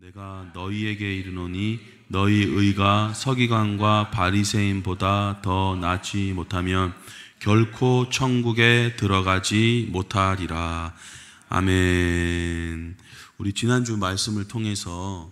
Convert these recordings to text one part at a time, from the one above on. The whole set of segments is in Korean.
내가 너희에게 이르노니 너희 의가 서기관과 바리새인보다 더 낫지 못하면 결코 천국에 들어가지 못하리라. 아멘. 우리 지난주 말씀을 통해서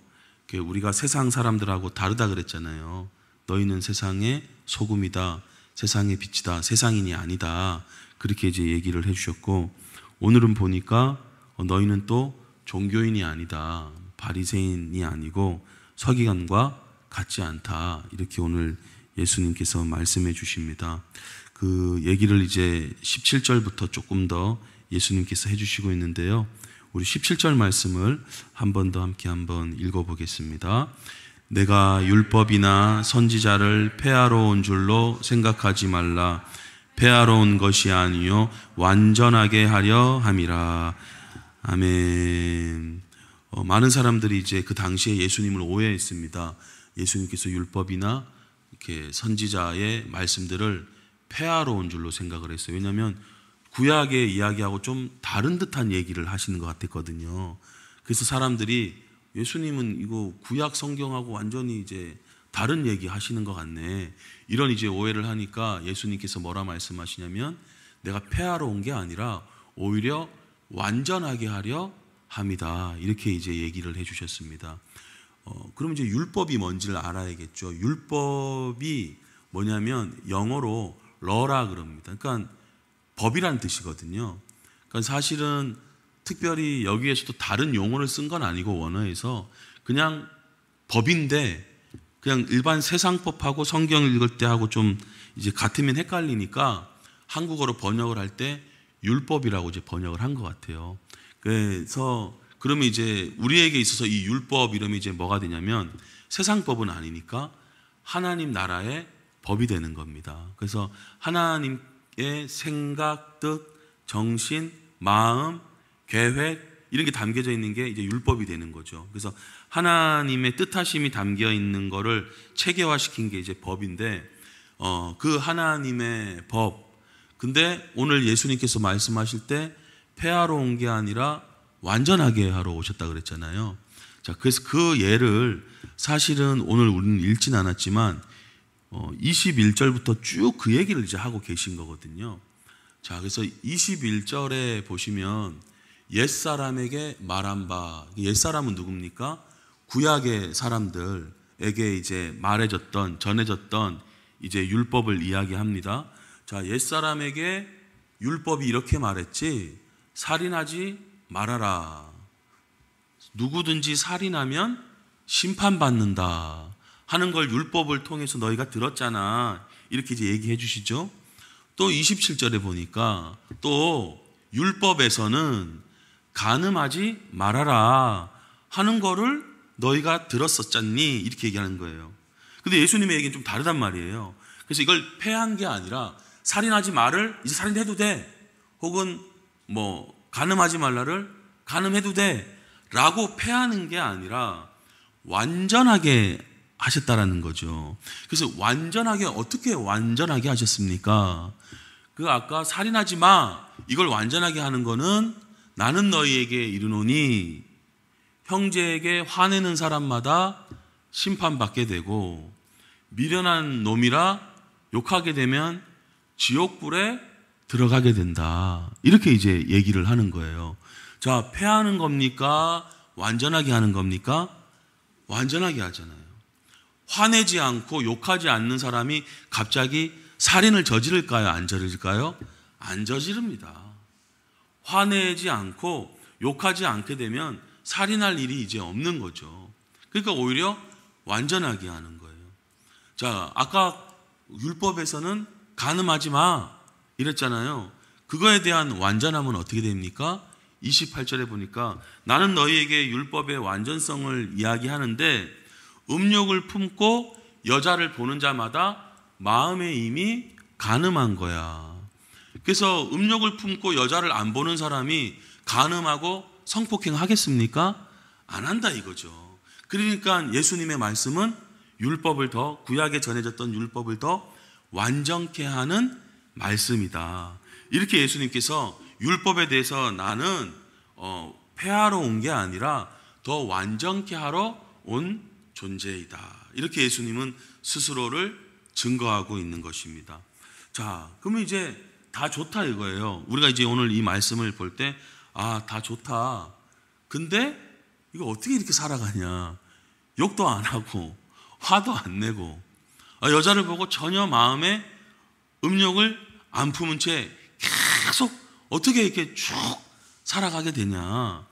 우리가 세상 사람들하고 다르다 그랬잖아요. 너희는 세상의 소금이다, 세상의 빛이다, 세상인이 아니다, 그렇게 이제 얘기를 해주셨고, 오늘은 보니까 너희는 또 종교인이 아니다, 바리새인이 아니고 서기관과 같지 않다, 이렇게 오늘 예수님께서 말씀해 주십니다. 그 얘기를 이제 17절부터 조금 더 예수님께서 해주시고 있는데요. 우리 17절 말씀을 한 번 더 함께 한번 읽어보겠습니다. 내가 율법이나 선지자를 폐하러 온 줄로 생각하지 말라. 폐하러 온 것이 아니요 완전하게 하려 함이라. 아멘. 많은 사람들이 이제 그 당시에 예수님을 오해했습니다. 예수님께서 율법이나 이렇게 선지자의 말씀들을 폐하러 온 줄로 생각을 했어요. 왜냐하면 구약의 이야기하고 좀 다른 듯한 얘기를 하시는 것 같았거든요. 그래서 사람들이 예수님은 이거 구약 성경하고 완전히 이제 다른 얘기 하시는 것 같네, 이런 이제 오해를 하니까 예수님께서 뭐라 말씀하시냐면 내가 폐하러 온 게 아니라 오히려 완전하게 하려 합니다, 이렇게 이제 얘기를 해주셨습니다. 그럼 이제 율법이 뭔지를 알아야겠죠. 율법이 뭐냐면 영어로 러라 그럽니다. 그러니까 법이란 뜻이거든요. 그러니까 사실은 특별히 여기에서도 다른 용어를 쓴 건 아니고 원어에서 그냥 법인데, 그냥 일반 세상법하고 성경 읽을 때 하고 좀 이제 같으면 헷갈리니까 한국어로 번역을 할 때 율법이라고 이제 번역을 한 것 같아요. 그래서 그러면 이제 우리에게 있어서 이 율법 이름이 이제 뭐가 되냐면 세상법은 아니니까 하나님 나라의 법이 되는 겁니다. 그래서 하나님의 생각, 뜻, 정신, 마음, 계획 이런 게 담겨져 있는 게 이제 율법이 되는 거죠. 그래서 하나님의 뜻하심이 담겨 있는 거를 체계화시킨 게 이제 법인데, 그 하나님의 법. 근데 오늘 예수님께서 말씀하실 때 폐하러 온 게 아니라 완전하게 하러 오셨다 그랬잖아요. 자, 그래서 그 예를 사실은 오늘 우리는 읽진 않았지만 21절부터 쭉 그 얘기를 이제 하고 계신 거거든요. 자, 그래서 21절에 보시면 옛사람에게 말한 바, 옛사람은 누굽니까? 구약의 사람들에게 이제 말해졌던, 전해졌던 이제 율법을 이야기합니다. 자, 옛사람에게 율법이 이렇게 말했지, 살인하지 말아라. 누구든지 살인하면 심판받는다 하는 걸 율법을 통해서 너희가 들었잖아, 이렇게 이제 얘기해 주시죠. 또 27절에 보니까 또 율법에서는 간음하지 말아라 하는 거를 너희가 들었었잖니, 이렇게 얘기하는 거예요. 근데 예수님의 얘기는 좀 다르단 말이에요. 그래서 이걸 폐한 게 아니라 살인하지 말을 이제 살인해도 돼, 혹은 뭐 간음하지 말라를 간음해도 돼 라고 폐하는 게 아니라 완전하게 하셨다라는 거죠. 그래서 완전하게, 어떻게 완전하게 하셨습니까? 그 아까 살인하지 마, 이걸 완전하게 하는 거는 나는 너희에게 이르노니 형제에게 화내는 사람마다 심판받게 되고 미련한 놈이라 욕하게 되면 지옥불에 들어가게 된다, 이렇게 이제 얘기를 하는 거예요. 자, 폐하는 겁니까? 완전하게 하는 겁니까? 완전하게 하잖아요. 화내지 않고 욕하지 않는 사람이 갑자기 살인을 저지를까요? 안 저지를까요? 안 저지릅니다. 화내지 않고 욕하지 않게 되면 살인할 일이 이제 없는 거죠. 그러니까 오히려 완전하게 하는 거예요. 자, 아까 율법에서는 간음하지 마 이랬잖아요. 그거에 대한 완전함은 어떻게 됩니까? 28절에 보니까 나는 너희에게 율법의 완전성을 이야기하는데 음욕을 품고 여자를 보는 자마다 마음에 이미 간음한 거야. 그래서 음욕을 품고 여자를 안 보는 사람이 간음하고 성폭행 하겠습니까? 안 한다 이거죠. 그러니까 예수님의 말씀은 율법을 더, 구약에 전해졌던 율법을 더 완전케 하는 말씀이다, 이렇게 예수님께서 율법에 대해서 나는 폐하러 온 게 아니라 더 완전케 하러 온 존재이다. 이렇게 예수님은 스스로를 증거하고 있는 것입니다. 자, 그러면 이제 다 좋다 이거예요. 우리가 이제 오늘 이 말씀을 볼 때, 아, 다 좋다. 근데 이거 어떻게 이렇게 살아가냐. 욕도 안 하고 화도 안 내고 여자를 보고 전혀 마음에 음욕을 안 품은 채 계속 어떻게 이렇게 쭉 살아가게 되냐.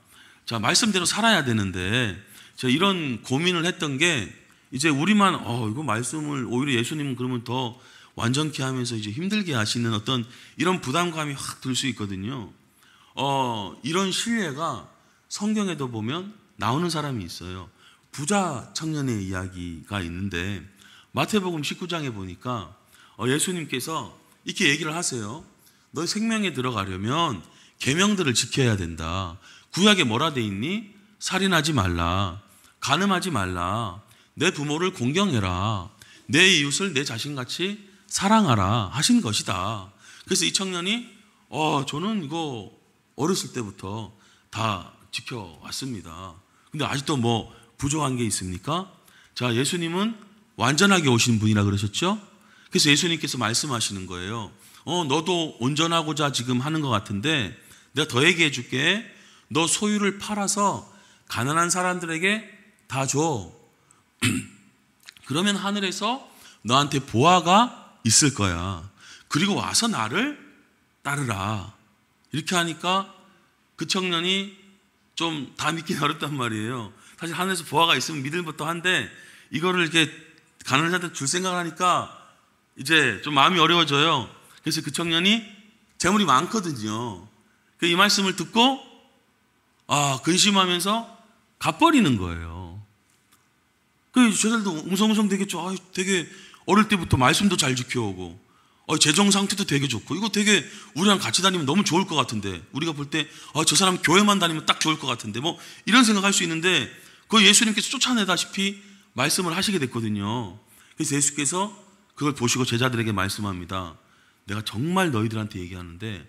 자, 말씀대로 살아야 되는데 제가 이런 고민을 했던 게 이제 우리만 이거 말씀을 오히려 예수님은 그러면 더 완전케 하면서 이제 힘들게 하시는 어떤 이런 부담감이 확 들 수 있거든요. 이런 신뢰가 성경에도 보면 나오는 사람이 있어요. 부자 청년의 이야기가 있는데 마태복음 19장에 보니까 예수님께서 이렇게 얘기를 하세요. 너희 생명에 들어가려면 계명들을 지켜야 된다. 구약에 뭐라 돼 있니? 살인하지 말라, 간음하지 말라, 내 부모를 공경해라, 내 이웃을 내 자신같이 사랑하라 하신 것이다. 그래서 이 청년이 저는 이거 어렸을 때부터 다 지켜왔습니다. 근데 아직도 뭐 부족한 게 있습니까? 자, 예수님은 완전하게 오신 분이라 그러셨죠? 그래서 예수님께서 말씀하시는 거예요. 너도 온전하고자 지금 하는 것 같은데 내가 더 얘기해 줄게. 너 소유를 팔아서 가난한 사람들에게 다 줘. 그러면 하늘에서 너한테 보화가 있을 거야. 그리고 와서 나를 따르라. 이렇게 하니까 그 청년이 좀 다 믿기는 어렵단 말이에요. 사실 하늘에서 보화가 있으면 믿을 것도 한데 이거를 이렇게 가난한 자한테 줄 생각을 하니까 이제 좀 마음이 어려워져요. 그래서 그 청년이 재물이 많거든요. 이 말씀을 듣고 근심하면서 갚버리는 거예요. 그 저들도 웅성웅성 되겠죠. 되게 어릴 때부터 말씀도 잘 지켜오고 재정 상태도 되게 좋고 이거 되게 우리랑 같이 다니면 너무 좋을 것 같은데 우리가 볼 때 저 사람 교회만 다니면 딱 좋을 것 같은데 뭐 이런 생각할 수 있는데 그 예수님께서 쫓아내다시피 말씀을 하시게 됐거든요. 그래서 예수께서 그걸 보시고 제자들에게 말씀합니다. 내가 정말 너희들한테 얘기하는데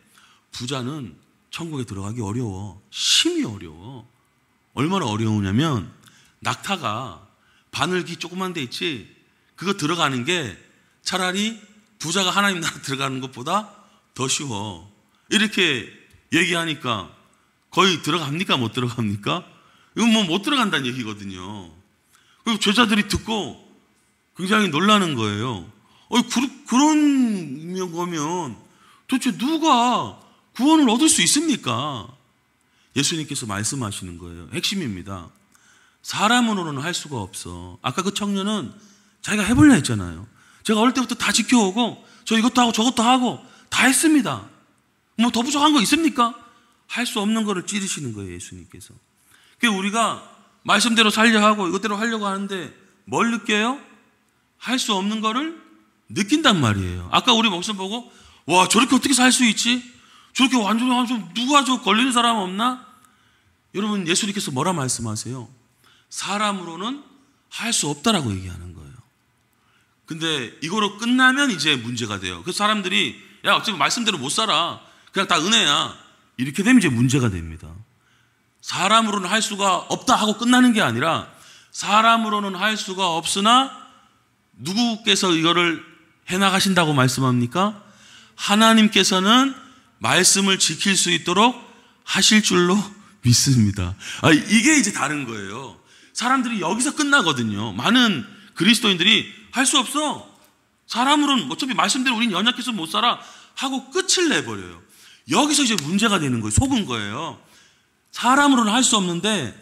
부자는 천국에 들어가기 어려워. 심히 어려워. 얼마나 어려우냐면 낙타가 바늘기 조그만 데 있지 그거 들어가는 게 차라리 부자가 하나님 나라 들어가는 것보다 더 쉬워. 이렇게 얘기하니까 거의 들어갑니까? 못 들어갑니까? 이건 뭐 못 들어간다는 얘기거든요. 그리고 제자들이 듣고 굉장히 놀라는 거예요. 그런 거면 도대체 누가 구원을 얻을 수 있습니까? 예수님께서 말씀하시는 거예요. 핵심입니다. 사람으로는 할 수가 없어. 아까 그 청년은 자기가 해볼래 했잖아요. 제가 어릴 때부터 다 지켜오고 저 이것도 하고 저것도 하고 다 했습니다. 뭐 더 부족한 거 있습니까? 할 수 없는 거를 찌르시는 거예요, 예수님께서. 그러니까 우리가 말씀대로 살려 하고 이것대로 하려고 하는데 뭘 느껴요? 할 수 없는 거를 느낀단 말이에요. 아까 우리 목숨 보고 와 저렇게 어떻게 살 수 있지? 저렇게 완전히 누가 저 걸리는 사람 없나? 여러분 예수님께서 뭐라 말씀하세요? 사람으로는 할 수 없다라고 얘기하는 거예요. 근데 이거로 끝나면 이제 문제가 돼요. 그래서 사람들이 야 어차피 말씀대로 못 살아. 그냥 다 은혜야. 이렇게 되면 이제 문제가 됩니다. 사람으로는 할 수가 없다 하고 끝나는 게 아니라 사람으로는 할 수가 없으나 누구께서 이거를 해나가신다고 말씀합니까? 하나님께서는 말씀을 지킬 수 있도록 하실 줄로 믿습니다. 이게 이제 다른 거예요. 사람들이 여기서 끝나거든요. 많은 그리스도인들이 할 수 없어. 사람으로는 어차피 말씀대로 우린 연약해서 못 살아 하고 끝을 내버려요. 여기서 이제 문제가 되는 거예요. 속은 거예요. 사람으로는 할 수 없는데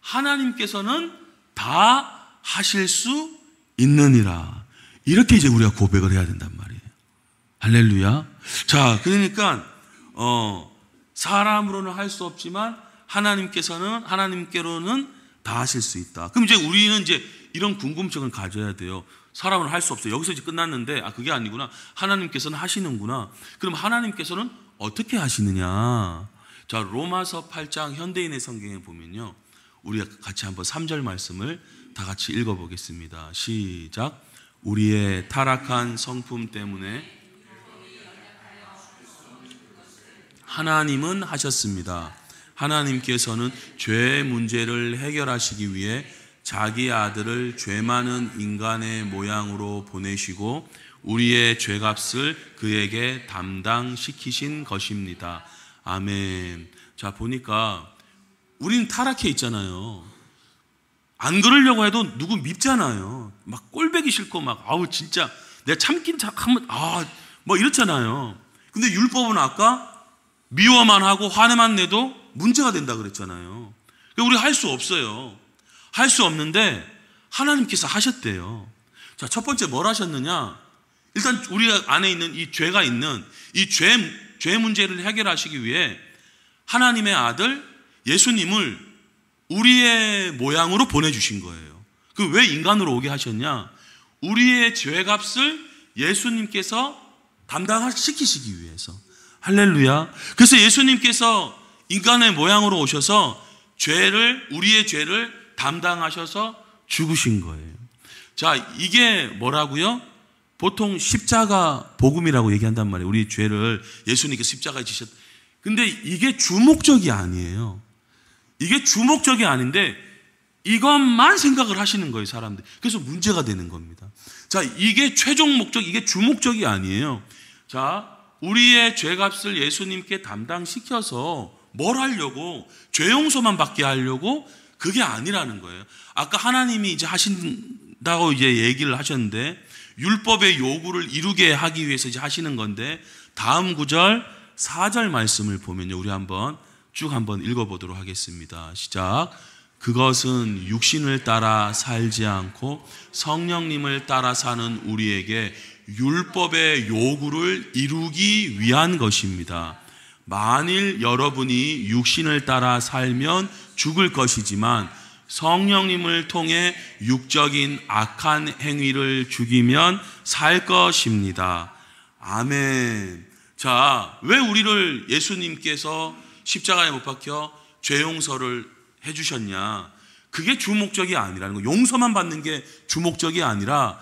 하나님께서는 다 하실 수 있느니라. 이렇게 이제 우리가 고백을 해야 된단 말이에요. 할렐루야. 자, 그러니까 사람으로는 할 수 없지만 하나님께로는 다 하실 수 있다. 그럼 이제 우리는 이제 이런 궁금증을 가져야 돼요. 사람은 할 수 없어요. 여기서 이제 끝났는데 그게 아니구나. 하나님께서는 하시는구나. 그럼 하나님께서는 어떻게 하시느냐? 자, 로마서 8장 현대인의 성경에 보면요. 우리가 같이 한번 3절 말씀을 다 같이 읽어보겠습니다. 시작. 우리의 타락한 성품 때문에 하나님은 하셨습니다. 하나님께서는 죄의 문제를 해결하시기 위해 자기 아들을 죄 많은 인간의 모양으로 보내시고 우리의 죄값을 그에게 담당시키신 것입니다. 아멘. 자, 보니까 우리는 타락해 있잖아요. 안 그러려고 해도 누구 밉잖아요. 막 꼴배기 싫고 막 아우 진짜 내가 참긴 참하면 뭐 이렇잖아요. 근데 율법은 아까 미워만 하고 화내만 내도 문제가 된다 그랬잖아요. 우리 할 수 없어요. 할 수 없는데 하나님께서 하셨대요. 자, 첫 번째 뭘 하셨느냐? 일단 우리 안에 있는 이 죄가 있는 이 죄 문제를 해결하시기 위해 하나님의 아들 예수님을 우리의 모양으로 보내주신 거예요. 그 왜 인간으로 오게 하셨냐? 우리의 죄값을 예수님께서 담당시키시기 위해서. 할렐루야. 그래서 예수님께서 인간의 모양으로 오셔서 우리의 죄를 담당하셔서 죽으신 거예요. 자, 이게 뭐라고요? 보통 십자가 복음이라고 얘기한단 말이에요. 우리 죄를 예수님께서 십자가에 지셨. 근데 이게 주목적이 아니에요. 이게 주목적이 아닌데 이것만 생각을 하시는 거예요, 사람들. 그래서 문제가 되는 겁니다. 자, 이게 최종 목적, 이게 주목적이 아니에요. 자, 우리의 죄값을 예수님께 담당시켜서 뭘 하려고? 죄 용서만 받게 하려고? 그게 아니라는 거예요. 아까 하나님이 이제 하신다고 이제 얘기를 하셨는데 율법의 요구를 이루게 하기 위해서 이제 하시는 건데 다음 9절 4절 말씀을 보면요, 우리 쭉 한번 읽어보도록 하겠습니다. 시작. 그것은 육신을 따라 살지 않고 성령님을 따라 사는 우리에게 율법의 요구를 이루기 위한 것입니다. 만일 여러분이 육신을 따라 살면 죽을 것이지만 성령님을 통해 육적인 악한 행위를 죽이면 살 것입니다. 아멘. 자, 왜 우리를 예수님께서 십자가에 못 박혀 죄 용서를 해주셨냐? 그게 주목적이 아니라는 거. 용서만 받는 게 주목적이 아니라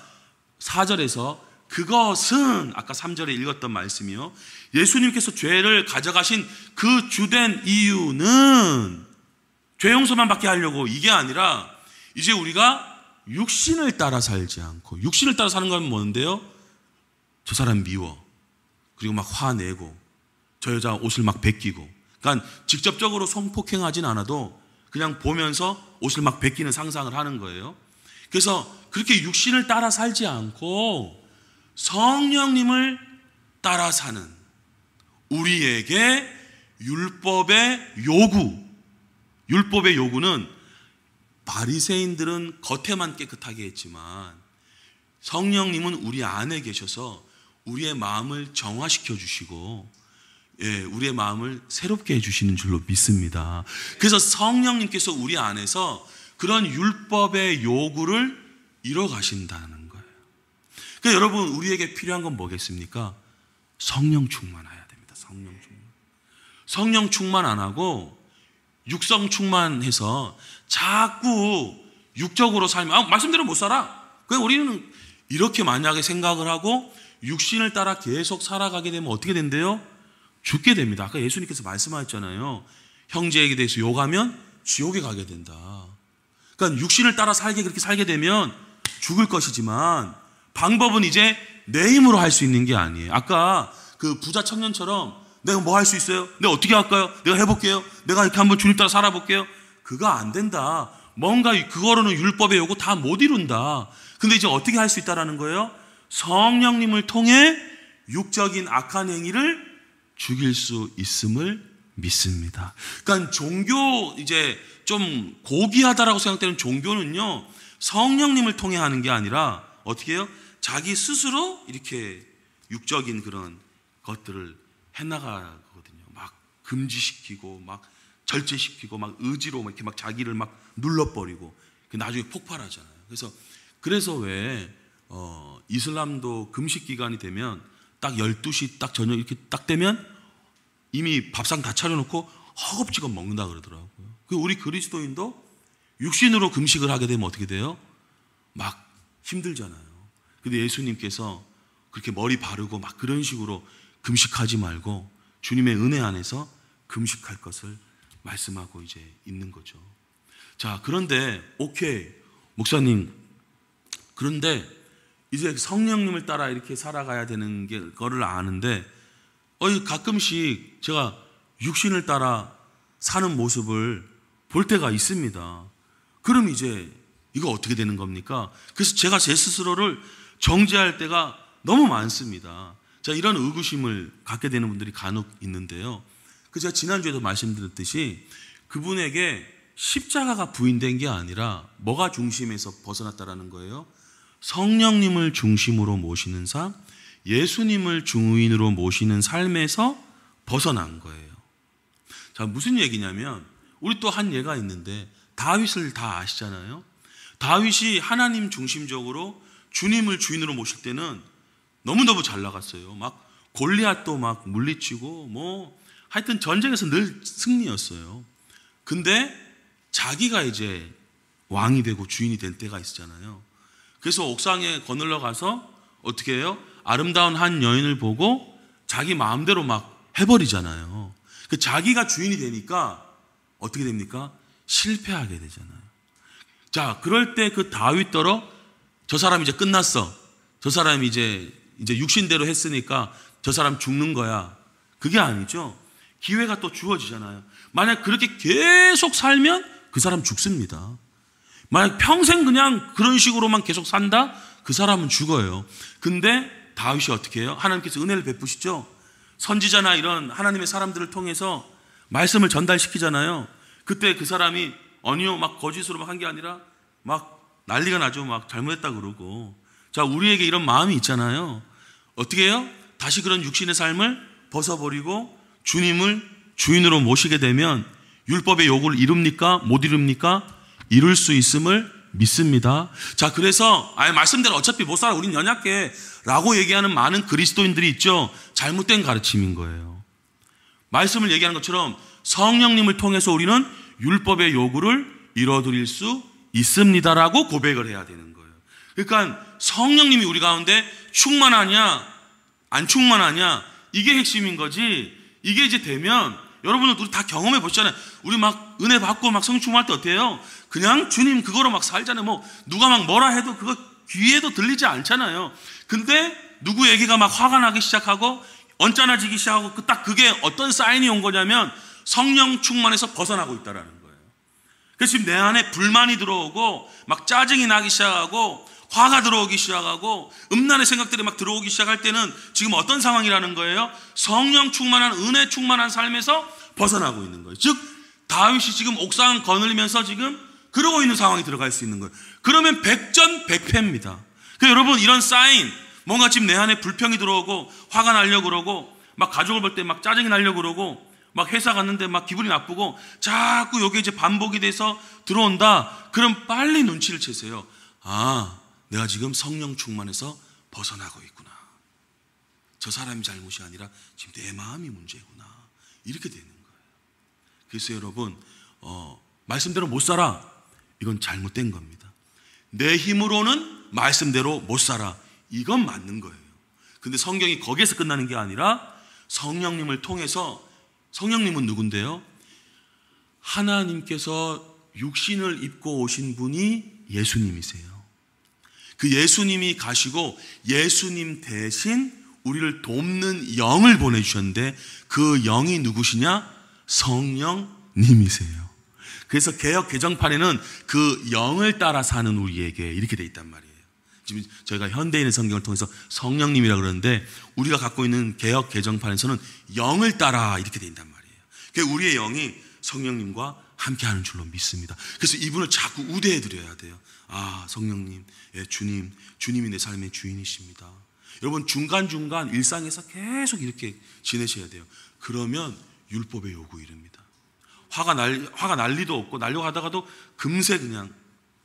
4절에서 그것은 아까 3절에 읽었던 말씀이요, 예수님께서 죄를 가져가신 그 주된 이유는 죄 용서만 받게 하려고 이게 아니라 이제 우리가 육신을 따라 살지 않고, 육신을 따라 사는 건 뭔데요? 저 사람 미워, 그리고 막 화내고 저 여자 옷을 막 벗기고, 그러니까 직접적으로 성폭행하진 않아도 그냥 보면서 옷을 막 벗기는 상상을 하는 거예요. 그래서 그렇게 육신을 따라 살지 않고 성령님을 따라 사는 우리에게 율법의 요구는 바리새인들은 겉에만 깨끗하게 했지만 성령님은 우리 안에 계셔서 우리의 마음을 정화시켜 주시고, 우리의 마음을 새롭게 해주시는 줄로 믿습니다. 그래서 성령님께서 우리 안에서 그런 율법의 요구를 이뤄 가신다는 거예요. 그러니까 여러분, 우리에게 필요한 건 뭐겠습니까? 성령 충만해야 됩니다. 성령 충만 안 하고 육성 충만해서 자꾸 육적으로 살면 말씀대로 못 살아. 그냥 우리는 이렇게 만약에 생각을 하고 육신을 따라 계속 살아가게 되면 어떻게 된대요? 죽게 됩니다. 아까 예수님께서 말씀하셨잖아요. 형제에게 대해서 욕하면 지옥에 가게 된다. 그러니까 육신을 따라 그렇게 살게 되면 죽을 것이지만 방법은 이제 내 힘으로 할 수 있는 게 아니에요. 아까 그 부자 청년처럼 내가 뭐 할 수 있어요? 내가 어떻게 할까요? 내가 해볼게요. 내가 이렇게 한번 주님 따라 살아볼게요. 그거 안 된다. 뭔가 그거로는 율법의 요구 다 못 이룬다. 근데 이제 어떻게 할 수 있다라는 거예요? 성령님을 통해 육적인 악한 행위를 죽일 수 있음을 믿습니다. 그러니까 종교, 이제 좀 고귀하다라고 생각되는 종교는요, 성령님을 통해 하는 게 아니라 어떻게 해요? 자기 스스로 이렇게 육적인 그런 것들을 해나가거든요. 막 금지시키고 막 절제시키고 막 의지로 막 이렇게 막 자기를 막 눌러버리고 나중에 폭발하잖아요. 그래서 왜 이슬람도 금식 기간이 되면 딱 12시 딱 저녁 이렇게 딱 되면 이미 밥상 다 차려놓고 허겁지겁 먹는다 그러더라고요. 우리 그리스도인도 육신으로 금식을 하게 되면 어떻게 돼요? 막 힘들잖아요. 근데 예수님께서 그렇게 머리 바르고 막 그런 식으로 금식하지 말고 주님의 은혜 안에서 금식할 것을 말씀하고 이제 있는 거죠. 자, 그런데 오케이 목사님, 그런데 이제 성령님을 따라 이렇게 살아가야 되는 거를 아는데 가끔씩 제가 육신을 따라 사는 모습을 볼 때가 있습니다. 그럼 이제 이거 어떻게 되는 겁니까? 그래서 제가 제 스스로를 정죄할 때가 너무 많습니다. 자, 이런 의구심을 갖게 되는 분들이 간혹 있는데요. 제가 지난주에도 말씀드렸듯이 그분에게 십자가가 부인된 게 아니라 뭐가 중심에서 벗어났다라는 거예요? 성령님을 중심으로 모시는 삶, 예수님을 주인으로 모시는 삶에서 벗어난 거예요. 자, 무슨 얘기냐면 우리 또 한 예가 있는데 다윗을 다 아시잖아요. 다윗이 하나님 중심적으로 주님을 주인으로 모실 때는 너무너무 잘 나갔어요. 막 골리앗도 막 물리치고 하여튼 전쟁에서 늘 승리였어요. 근데 자기가 이제 왕이 되고 주인이 될 때가 있었잖아요. 그래서 옥상에 거닐러 가서 어떻게 해요? 아름다운 한 여인을 보고 자기 마음대로 막 해버리잖아요. 자기가 주인이 되니까 어떻게 됩니까? 실패하게 되잖아요. 자, 그럴 때 그 다윗더러 저 사람 이제 끝났어. 저 사람이 이제 육신대로 했으니까 저 사람 죽는 거야. 그게 아니죠. 기회가 또 주어지잖아요. 만약 그렇게 계속 살면 그 사람 죽습니다. 만약 평생 그냥 그런 식으로만 계속 산다? 그 사람은 죽어요. 근데 다윗이 어떻게 해요? 하나님께서 은혜를 베푸시죠. 선지자나 이런 하나님의 사람들을 통해서 말씀을 전달시키잖아요. 그때 그 사람이 아니요 막 거짓으로 막 한 게 아니라 막 난리가 나죠. 막 잘못했다 그러고. 자, 우리에게 이런 마음이 있잖아요. 어떻게 해요? 다시 그런 육신의 삶을 벗어버리고 주님을 주인으로 모시게 되면 율법의 요구를 이룹니까? 못 이룹니까? 이룰 수 있음을 믿습니다. 자, 그래서 말씀대로 어차피 못 살아, 우린 연약해 라고 얘기하는 많은 그리스도인들이 있죠. 잘못된 가르침인 거예요. 말씀을 얘기하는 것처럼 성령님을 통해서 우리는 율법의 요구를 이뤄드릴 수 있습니다라고 고백을 해야 되는 거예요. 그러니까 성령님이 우리 가운데 충만하냐 안 충만하냐 이게 핵심인 거지. 이게 이제 되면 여러분들 우리 다 경험해 보시잖아요. 우리 막 은혜 받고 막 성령 충만할 때 어때요? 그냥 주님 그거로 막 살잖아요. 누가 막 뭐라 해도 그거 귀에도 들리지 않잖아요. 근데 누구 얘기가 막 화가 나기 시작하고 언짢아지기 시작하고 딱 그게 어떤 사인이 온 거냐면 성령 충만에서 벗어나고 있다라는 거예요. 그래서 지금 내 안에 불만이 들어오고 막 짜증이 나기 시작하고 화가 들어오기 시작하고 음란의 생각들이 막 들어오기 시작할 때는 지금 어떤 상황이라는 거예요? 성령 충만한 은혜 충만한 삶에서 벗어나고 있는 거예요. 즉 다윗이 지금 옥상 거닐면서 지금 그러고 있는 상황이 들어갈 수 있는 거예요. 그러면 백전백패입니다. 그러니까 여러분 이런 사인, 뭔가 지금 내 안에 불평이 들어오고 화가 나려고 그러고 막 가족을 볼 때 막 짜증이 나려고 그러고 막 회사 갔는데 막 기분이 나쁘고 자꾸 여기 이제 반복이 돼서 들어온다. 그럼 빨리 눈치를 채세요. 아, 내가 지금 성령 충만해서 벗어나고 있구나. 저 사람이 잘못이 아니라 지금 내 마음이 문제구나. 이렇게 되는 거예요. 그래서 여러분 말씀대로 못 살아. 이건 잘못된 겁니다. 내 힘으로는 말씀대로 못 살아. 이건 맞는 거예요. 근데 성경이 거기에서 끝나는 게 아니라 성령님을 통해서, 성령님은 누군데요? 하나님께서 육신을 입고 오신 분이 예수님이세요. 그 예수님이 가시고 예수님 대신 우리를 돕는 영을 보내주셨는데 그 영이 누구시냐? 성령님이세요. 그래서 개역 개정판에는 그 영을 따라 사는 우리에게 이렇게 돼 있단 말이에요. 지금 저희가 현대인의 성경을 통해서 성령님이라고 그러는데 우리가 갖고 있는 개역 개정판에서는 영을 따라 이렇게 돼 있단 말이에요. 그러니까 우리의 영이 성령님과 함께하는 줄로 믿습니다. 그래서 이분을 자꾸 우대해 드려야 돼요. 아, 성령님, 예, 주님이 내 삶의 주인이십니다. 여러분 중간중간 일상에서 계속 이렇게 지내셔야 돼요. 그러면 율법의 요구 이릅니다. 화가 날 리도 없고 날려고 하다가도 금세 그냥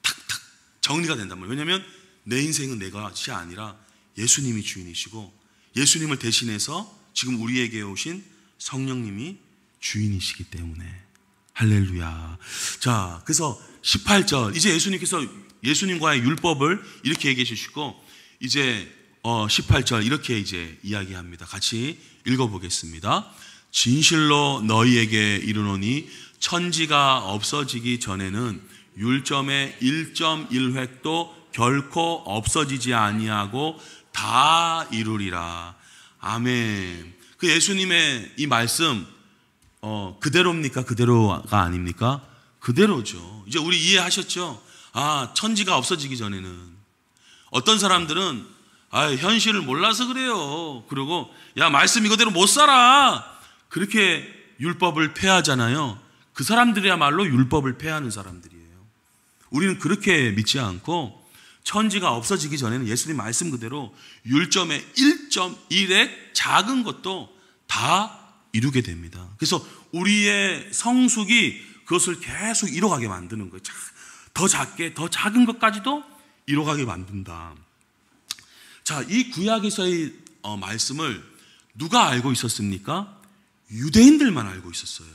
탁탁 정리가 된단 말이에요. 왜냐하면 내 인생은 내가 아니라 예수님이 주인이시고 예수님을 대신해서 지금 우리에게 오신 성령님이 주인이시기 때문에. 할렐루야. 자, 그래서 18절 이제 예수님께서 예수님과의 율법을 이렇게 얘기해 주시고 이제 18절 이렇게 이제 이야기합니다. 같이 읽어보겠습니다. 진실로 너희에게 이르노니 천지가 없어지기 전에는 율점의 1.1획도 결코 없어지지 아니하고 다 이루리라. 아멘. 그 예수님의 이 말씀 그대로입니까? 그대로가 아닙니까? 그대로죠. 이제 우리 이해하셨죠? 천지가 없어지기 전에는. 어떤 사람들은 현실을 몰라서 그래요. 그리고 말씀 이거대로 못 살아. 그렇게 율법을 폐하잖아요. 그 사람들이야말로 율법을 폐하는 사람들이에요. 우리는 그렇게 믿지 않고 천지가 없어지기 전에는 예수님 말씀 그대로 율점의 1.1의 작은 것도 다 이루게 됩니다. 그래서 우리의 성숙이 그것을 계속 이뤄가게 만드는 거예요. 더 작게, 더 작은 것까지도 이뤄가게 만든다. 자, 이 구약에서의 말씀을 누가 알고 있었습니까? 유대인들만 알고 있었어요.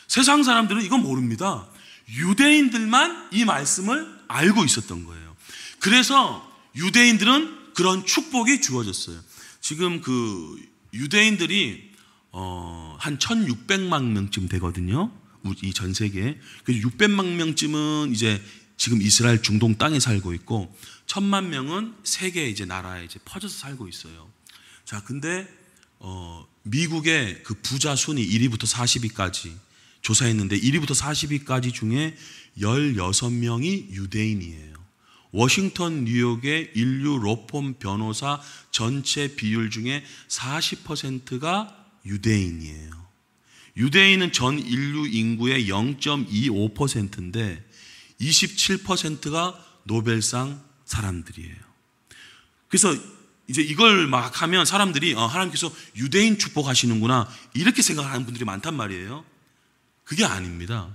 세상 사람들은 이건 모릅니다. 유대인들만 이 말씀을 알고 있었던 거예요. 그래서 유대인들은 그런 축복이 주어졌어요. 지금 그 유대인들이 한 1600만 명쯤 되거든요. 이 전 세계에. 그래서 600만 명쯤은 이제 지금 이스라엘 중동 땅에 살고 있고 1000만 명은 세계 이제 나라에 이제 퍼져서 살고 있어요. 자, 근데 미국의 그 부자 순위 1위부터 40위까지 조사했는데 1위부터 40위까지 중에 16명이 유대인이에요. 워싱턴, 뉴욕의 인류 로펌 변호사 전체 비율 중에 40%가 유대인이에요. 유대인은 전 인류 인구의 0.25%인데 27%가 노벨상 사람들이에요. 그래서 이제 이걸 막 하면 사람들이 하나님께서 유대인 축복하시는구나 이렇게 생각하는 분들이 많단 말이에요. 그게 아닙니다.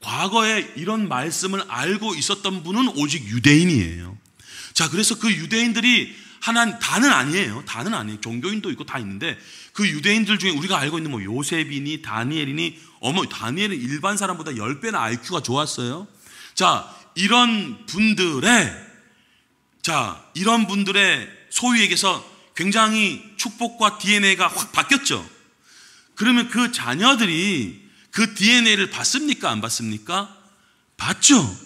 과거에 이런 말씀을 알고 있었던 분은 오직 유대인이에요. 자, 그래서 그 유대인들이 다는 아니에요. 다는 아니에요. 종교인도 있고 다 있는데 그 유대인들 중에 우리가 알고 있는 요셉이니 다니엘이니 다니엘은 일반 사람보다 10배나 IQ가 좋았어요. 자, 이런 분들의 소위 얘기해서 굉장히 축복과 DNA가 확 바뀌었죠. 그러면 그 자녀들이 그 DNA를 받습니까? 안 받습니까? 받죠.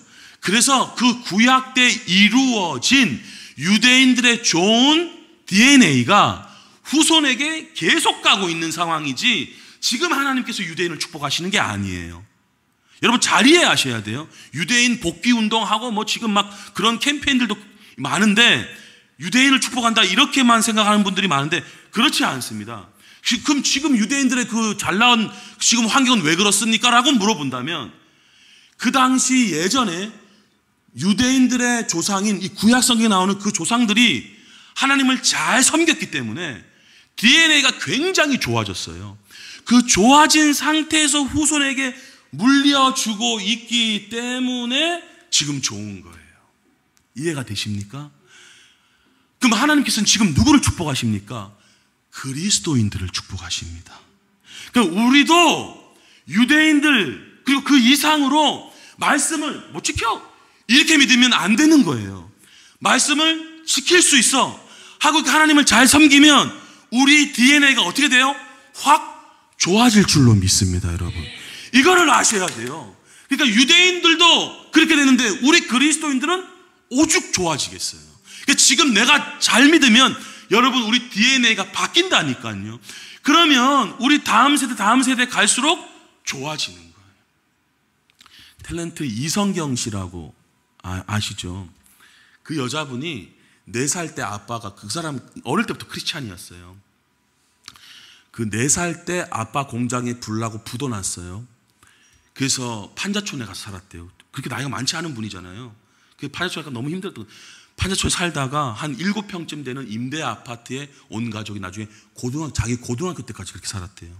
그래서 그 구약 때 이루어진 유대인들의 좋은 DNA가 후손에게 계속 가고 있는 상황이지 지금 하나님께서 유대인을 축복하시는 게 아니에요. 여러분 잘 이해하셔야 돼요. 유대인 복귀 운동하고 지금 막 그런 캠페인들도 많은데 유대인을 축복한다 이렇게만 생각하는 분들이 많은데 그렇지 않습니다. 그럼 지금 유대인들의 그 잘 나온 지금 환경은 왜 그렇습니까? 라고 물어본다면 그 당시 예전에 유대인들의 조상인 이 구약 성경에 나오는 그 조상들이 하나님을 잘 섬겼기 때문에 DNA가 굉장히 좋아졌어요. 그 좋아진 상태에서 후손에게 물려주고 있기 때문에 지금 좋은 거예요. 이해가 되십니까? 그럼 하나님께서는 지금 누구를 축복하십니까? 그리스도인들을 축복하십니다. 그러니까 우리도 유대인들 그리고 그 이상으로 말씀을 못 지켜 이렇게 믿으면 안 되는 거예요. 말씀을 지킬 수 있어 하고 하나님을 잘 섬기면 우리 DNA가 어떻게 돼요? 확 좋아질 줄로 믿습니다. 여러분 이거를 아셔야 돼요. 그러니까 유대인들도 그렇게 되는데 우리 그리스도인들은 오죽 좋아지겠어요. 그러니까 지금 내가 잘 믿으면 여러분 우리 DNA가 바뀐다니까요. 그러면 우리 다음 세대 갈수록 좋아지는 거예요. 탤런트 이성경 씨라고 아시죠? 그 여자분이 4살 때 아빠가 그 사람 어릴 때부터 크리스찬이었어요. 그 4살 때 아빠 공장에 불나고 부도 났어요. 그래서 판자촌에 가서 살았대요. 그렇게 나이가 많지 않은 분이잖아요. 그 판자촌에 너무 힘들었던 판자촌에 살다가 한 7평쯤 되는 임대 아파트에 온 가족이 나중에 자기 고등학교 때까지 그렇게 살았대요.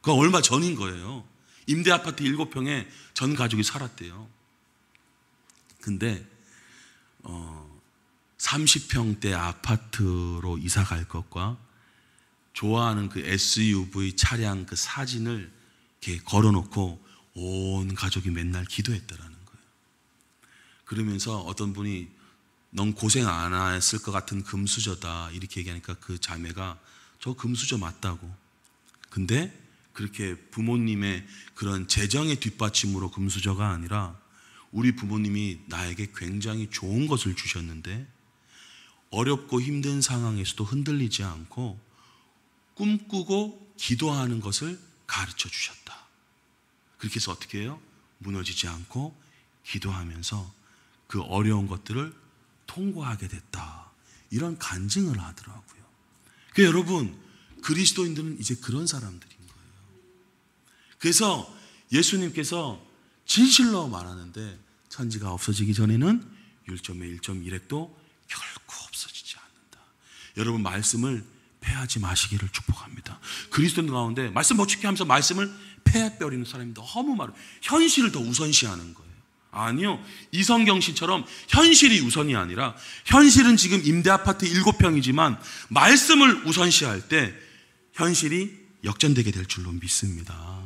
그건 얼마 전인 거예요. 임대 아파트 7평에 전 가족이 살았대요. 근데 30평대 아파트로 이사 갈 것과 좋아하는 그 SUV 차량 그 사진을 이렇게 걸어놓고 온 가족이 맨날 기도했다라는 거예요. 그러면서 어떤 분이 넌 고생 안 했을 것 같은 금수저다 이렇게 얘기하니까 그 자매가 저 금수저 맞다고. 근데 그렇게 부모님의 그런 재정의 뒷받침으로 금수저가 아니라 우리 부모님이 나에게 굉장히 좋은 것을 주셨는데 어렵고 힘든 상황에서도 흔들리지 않고 꿈꾸고 기도하는 것을 가르쳐 주셨다. 그렇게 해서 어떻게 해요? 무너지지 않고 기도하면서 그 어려운 것들을 통과하게 됐다. 이런 간증을 하더라고요. 그러니까 여러분, 그리스도인들은 이제 그런 사람들인 거예요. 그래서 예수님께서 진실로 말하는데 천지가 없어지기 전에는 1.1, 1.1핵도 결코 없어지지 않는다. 여러분, 말씀을 패하지 마시기를 축복합니다. 그리스도인 가운데 말씀 못 지켜 하면서 말씀을 패해버리는 사람이 너무 많아요. 현실을 더 우선시하는 거예요. 아니요, 이성경 씨처럼 현실이 우선이 아니라 현실은 지금 임대아파트 7평이지만 말씀을 우선시할 때 현실이 역전되게 될 줄로 믿습니다.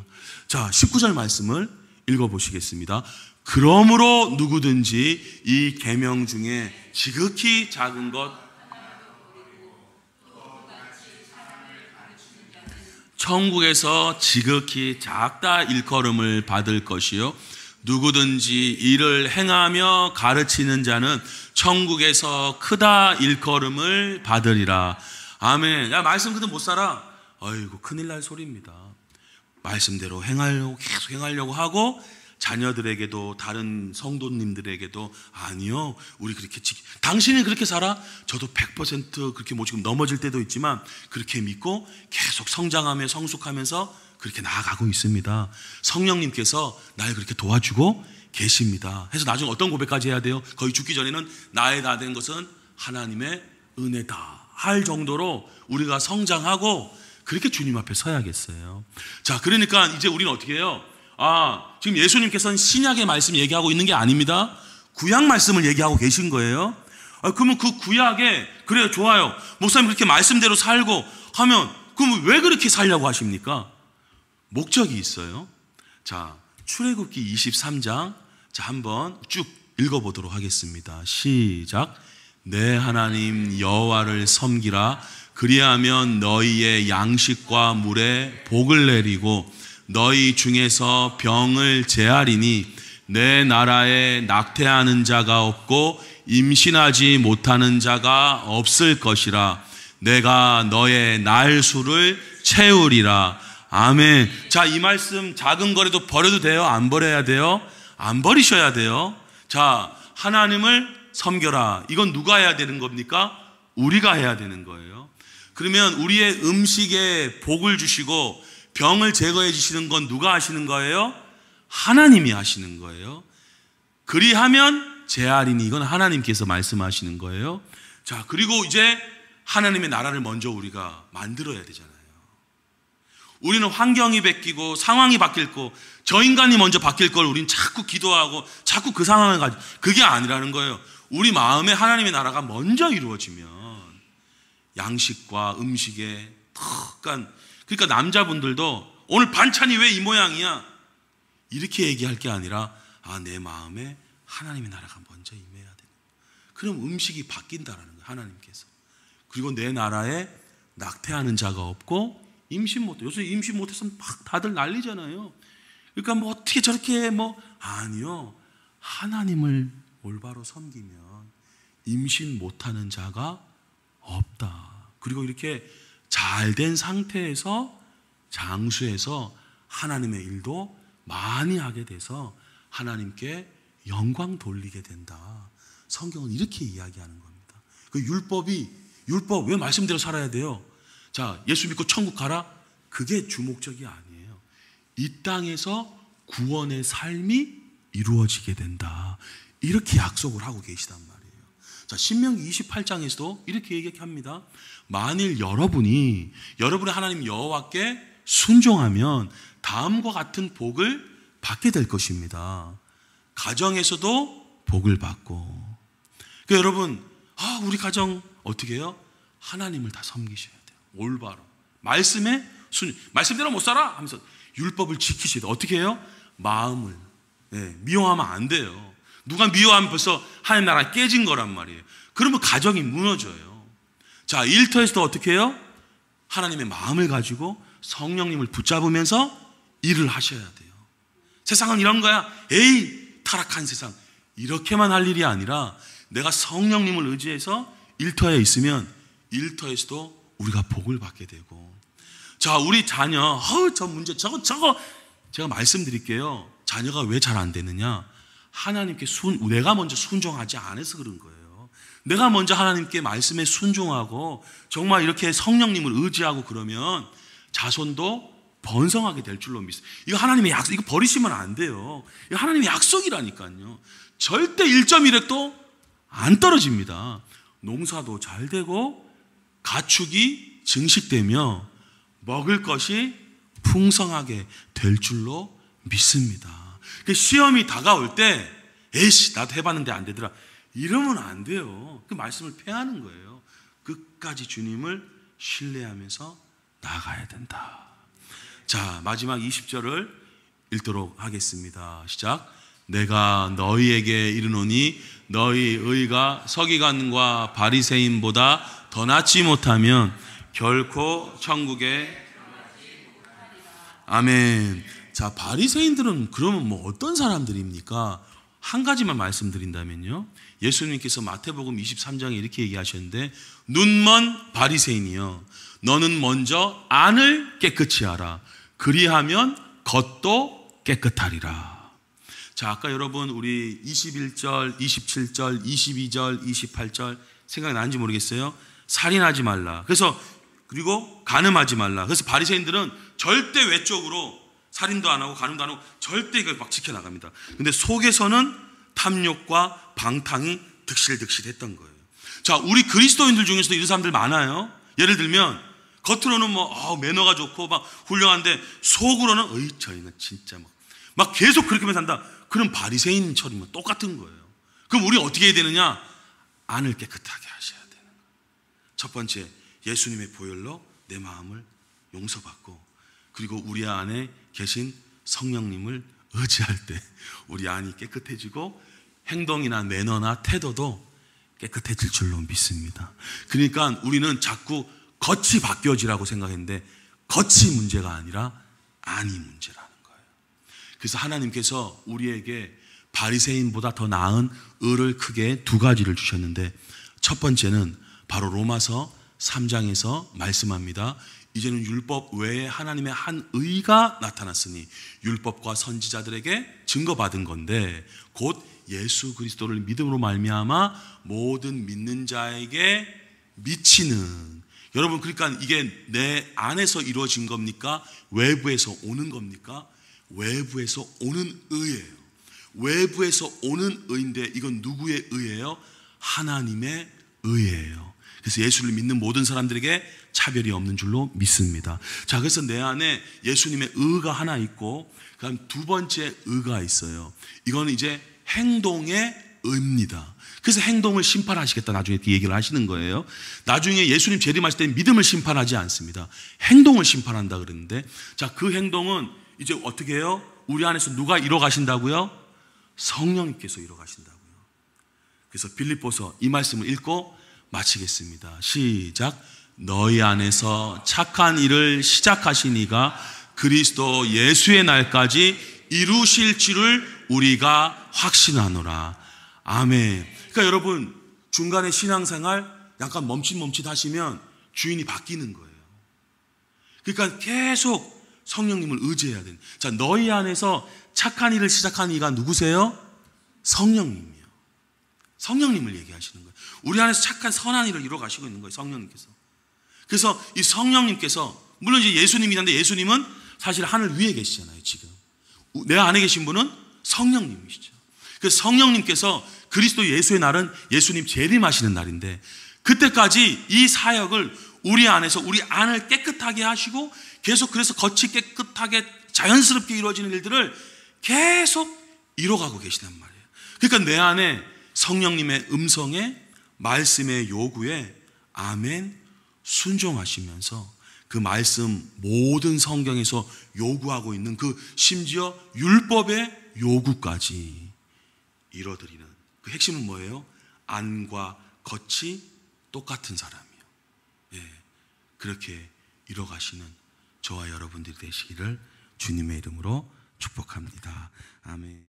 자, 19절 말씀을 읽어보시겠습니다. 그러므로 누구든지 이 계명 중에 지극히 작은 것 천국에서 지극히 작다 일컬음을 받을 것이요 누구든지 이를 행하며 가르치는 자는 천국에서 크다 일컬음을 받으리라. 아멘. 야, 말씀 그대로 못 살아? 아이고, 큰일 날 소리입니다. 말씀대로 행하려고 계속 행하려고 하고 자녀들에게도 다른 성도님들에게도 아니요, 우리 그렇게 당신이 그렇게 살아? 저도 100% 그렇게 뭐 지금 넘어질 때도 있지만 그렇게 믿고 계속 성장하며 성숙하면서 그렇게 나아가고 있습니다. 성령님께서 날 그렇게 도와주고 계십니다. 해서 나중에 어떤 고백까지 해야 돼요? 거의 죽기 전에는 나의 다 된 것은 하나님의 은혜다 할 정도로 우리가 성장하고 그렇게 주님 앞에 서야겠어요. 자, 그러니까 이제 우리는 어떻게 해요? 지금 예수님께서는 신약의 말씀 얘기하고 있는 게 아닙니다. 구약 말씀을 얘기하고 계신 거예요. 그러면 그 구약에 그래요, 좋아요, 목사님 그렇게 말씀대로 살고 하면 그럼 왜 그렇게 살려고 하십니까? 목적이 있어요. 자, 출애굽기 23장 자, 한번 쭉 읽어보도록 하겠습니다. 시작. 내 하나님 여호와를 섬기라. 그리하면 너희의 양식과 물에 복을 내리고 너희 중에서 병을 제하리니 내 나라에 낙태하는 자가 없고 임신하지 못하는 자가 없을 것이라. 내가 너의 날 수를 채우리라. 아멘. 자, 이 말씀 작은 거라도 버려도 돼요? 안 버려야 돼요? 안 버리셔야 돼요. 자, 하나님을 섬겨라. 이건 누가 해야 되는 겁니까? 우리가 해야 되는 거예요. 그러면 우리의 음식에 복을 주시고 병을 제거해 주시는 건 누가 하시는 거예요? 하나님이 하시는 거예요. 그리하면 제하리니 이건 하나님께서 말씀하시는 거예요. 자, 그리고 이제 하나님의 나라를 먼저 우리가 만들어야 되잖아요. 우리는 환경이 바뀌고 상황이 바뀔 거, 저 인간이 먼저 바뀔 걸 우리는 자꾸 기도하고 자꾸 그 상황을 가지고, 그게 아니라는 거예요. 우리 마음에 하나님의 나라가 먼저 이루어지면 양식과 음식에 그러니까 남자분들도 오늘 반찬이 왜 이 모양이야? 이렇게 얘기할 게 아니라 내 마음에 하나님의 나라가 먼저 임해야 되는, 그럼 음식이 바뀐다라는 거예요. 하나님께서. 그리고 내 나라에 낙태하는 자가 없고 임신 못해. 요새 임신 못해서 막 다들 난리잖아요. 그러니까 뭐 어떻게 저렇게 아니요, 하나님을 올바로 섬기면 임신 못하는 자가 없다. 그리고 이렇게 잘된 상태에서 장수해서 하나님의 일도 많이 하게 돼서 하나님께 영광 돌리게 된다. 성경은 이렇게 이야기하는 겁니다. 그 율법 왜 말씀대로 살아야 돼요? 자, 예수 믿고 천국 가라? 그게 주목적이 아니에요. 이 땅에서 구원의 삶이 이루어지게 된다. 이렇게 약속을 하고 계시단 말이에요. 자, 신명기 28장에서도 이렇게 얘기합니다. 만일 여러분이 하나님 여호와께 순종하면 다음과 같은 복을 받게 될 것입니다. 가정에서도 복을 받고. 그러니까 여러분, 우리 가정 어떻게 해요? 하나님을 다 섬기셔야 돼요. 올바로. 말씀대로 못 살아 하면서 율법을 지키셔야 돼요. 어떻게 해요? 마음을 미워하면 안 돼요. 누가 미워하면 벌써 하나님 나라 깨진 거란 말이에요. 그러면 가정이 무너져요. 자, 일터에서도 어떻게 해요? 하나님의 마음을 가지고 성령님을 붙잡으면서 일을 하셔야 돼요. 세상은 이런 거야. 에이, 타락한 세상. 이렇게만 할 일이 아니라 내가 성령님을 의지해서 일터에 있으면 일터에서도 우리가 복을 받게 되고. 자, 우리 자녀, 저 문제, 저거 제가 말씀드릴게요. 자녀가 왜 잘 안 되느냐? 하나님께 내가 먼저 순종하지 않아서 그런 거예요. 내가 먼저 하나님께 말씀에 순종하고 정말 이렇게 성령님을 의지하고 그러면 자손도 번성하게 될 줄로 믿습니다. 이거 하나님의 약속, 이거 버리시면 안 돼요. 이거 하나님의 약속이라니까요. 절대 1.1획도 안 떨어집니다. 농사도 잘 되고 가축이 증식되며 먹을 것이 풍성하게 될 줄로 믿습니다. 시험이 다가올 때 에이씨 나도 해봤는데 안 되더라 이러면 안 돼요. 그 말씀을 폐하는 거예요. 끝까지 주님을 신뢰하면서 나아가야 된다. 자, 마지막 20절을 읽도록 하겠습니다. 시작. 내가 너희에게 이르노니 너희 의가 서기관과 바리새인보다 더 낫지 못하면 결코 천국에. 아멘. 자, 바리새인들은 그러면 뭐 어떤 사람들입니까? 한 가지만 말씀드린다면요, 예수님께서 마태복음 23장에 이렇게 얘기하셨는데, 눈먼 바리새인이여, 너는 먼저 안을 깨끗이 하라. 그리하면 겉도 깨끗하리라. 자, 아까 여러분 우리 21절, 27절, 22절, 28절 생각나는지 모르겠어요. 살인하지 말라. 그리고 간음하지 말라. 그래서 바리새인들은 절대 외적으로 살인도 안 하고 간음도 안 하고 절대 이걸 막 지켜나갑니다. 근데 속에서는 탐욕과 방탕이 득실득실했던 거예요. 자, 우리 그리스도인들 중에서도 이런 사람들 많아요. 예를 들면 겉으로는 매너가 좋고 막 훌륭한데 속으로는 저희는 진짜 막 계속 그렇게만 산다. 그럼 바리새인처럼 똑같은 거예요. 그럼 우리 어떻게 해야 되느냐? 안을 깨끗하게 하셔야 되는 거예요. 첫 번째, 예수님의 보혈로 내 마음을 용서받고, 그리고 우리 안에 계신 성령님을 의지할 때 우리 안이 깨끗해지고 행동이나 매너나 태도도 깨끗해질 줄로 믿습니다. 그러니까 우리는 자꾸 겉이 바뀌어지라고 생각했는데 겉이 문제가 아니라 안이 문제라는 거예요. 그래서 하나님께서 우리에게 바리새인보다 더 나은 의를 크게 두 가지를 주셨는데, 첫 번째는 바로 로마서 3장에서 말씀합니다. 이제는 율법 외에 하나님의 한 의가 나타났으니 율법과 선지자들에게 증거받은 건데 곧 예수 그리스도를 믿음으로 말미암아 모든 믿는 자에게 미치는. 여러분, 그러니까 이게 내 안에서 이루어진 겁니까? 외부에서 오는 겁니까? 외부에서 오는 의예요. 외부에서 오는 의인데 이건 누구의 의예요? 하나님의 의예요. 그래서 예수를 믿는 모든 사람들에게 차별이 없는 줄로 믿습니다. 자, 그래서 내 안에 예수님의 의가 하나 있고, 그다음 두 번째 의가 있어요. 이거는 이제 행동의 의입니다. 그래서 행동을 심판하시겠다 나중에 이렇게 얘기를 하시는 거예요. 나중에 예수님 재림하실 때 믿음을 심판하지 않습니다. 행동을 심판한다 그랬는데, 자, 그 행동은 이제 어떻게 해요? 우리 안에서 누가 이뤄 가신다고요? 성령님께서 이뤄 가신다고요. 그래서 빌립보서 이 말씀을 읽고 마치겠습니다. 시작. 너희 안에서 착한 일을 시작하신 이가 그리스도 예수의 날까지 이루실 줄을 우리가 확신하노라. 아멘. 그러니까 여러분, 중간에 신앙생활 약간 멈칫멈칫 하시면 주인이 바뀌는 거예요. 그러니까 계속 성령님을 의지해야 되는. 자, 너희 안에서 착한 일을 시작한 이가 누구세요? 성령님이요. 성령님을 얘기하시는 거예요. 우리 안에서 착한 선한 일을 이루어 가시고 있는 거예요, 성령님께서. 그래서 이 성령님께서, 물론 이제 예수님이란데 예수님은 사실 하늘 위에 계시잖아요, 지금. 내 안에 계신 분은 성령님이시죠. 그래서 성령님께서 그리스도 예수의 날은 예수님 재림하시는 날인데, 그때까지 이 사역을 우리 안에서 우리 안을 깨끗하게 하시고 계속 그래서 겉이 깨끗하게 자연스럽게 이루어지는 일들을 계속 이뤄가고 계시단 말이에요. 그러니까 내 안에 성령님의 음성에, 말씀의 요구에 아멘 순종하시면서 그 말씀, 모든 성경에서 요구하고 있는 그 심지어 율법의 요구까지 이뤄드리는 그 핵심은 뭐예요? 안과 겉이 똑같은 사람이요. 예, 그렇게 이뤄가시는 저와 여러분들이 되시기를 주님의 이름으로 축복합니다. 아멘.